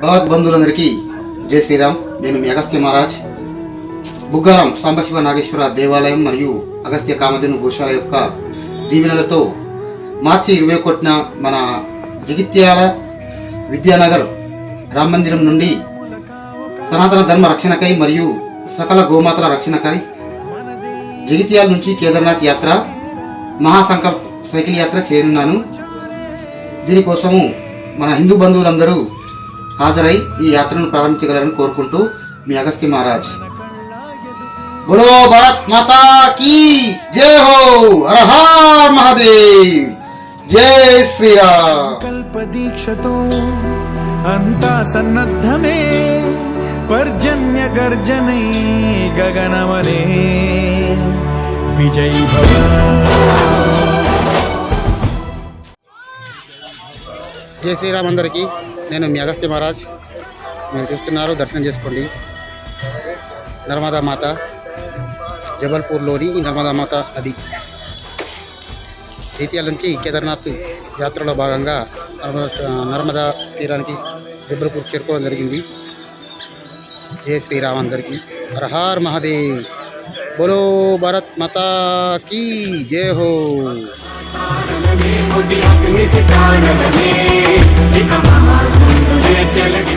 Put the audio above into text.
భగవద్బంధువులందరికీ జై శ్రీరామ్. నేను మీ అగస్త్య మహారాజ్. బుగ్గారం సాంబశివ నాగేశ్వర దేవాలయం మరియు అగస్త్య కామధేను గోశాల యొక్క దీవెనలతో మార్చి 21న మన జగిత్యాల విద్యానగర్ రామ మందిరం నుండి సనాతన ధర్మ రక్షణకై మరియు సకల గోమాతల రక్షణకై జగిత్యాల నుంచి కేదార్నాథ్ యాత్ర మహాసంకల్ప సైకిల్ యాత్ర చేయనున్నాను. దీనికోసము మన హిందూ బంధువులందరూ హాజరై ఈ యాత్రను ప్రారంభించగలరని కోరుకుంటూ మీ అగస్త్య మహారాజ్. బోలో భారత్ మాతా కీ జై హో. హర హర మహాదేవ్. జై శ్రీరామ్. కల్ప దీక్షతో అంతా సన్నద్ధమే పర్జన్య గర్జనై గగనమనే విజయ్ భవ. జై శ్రీరామ్ అందరికీ. నేను మీ అగస్త్య మహారాజ్. మీరు చూస్తున్నారు, దర్శనం చేసుకోండి. నర్మదా మాత, జబల్పూర్లోని నర్మదా మాత నది. జైత్యాల నుంచి కేదార్నాథ్ యాత్రలో భాగంగా నర్మదా తీరానికి జబల్పూర్ చేరుకోవడం జరిగింది. జై శ్రీరామ్ అందరికీ. హర హర్ మహాదేవ్. బోలో భారత్ మాతా కీ జై హో. అగ్ని సితారలనే ఇక మహాసంసులే చలకి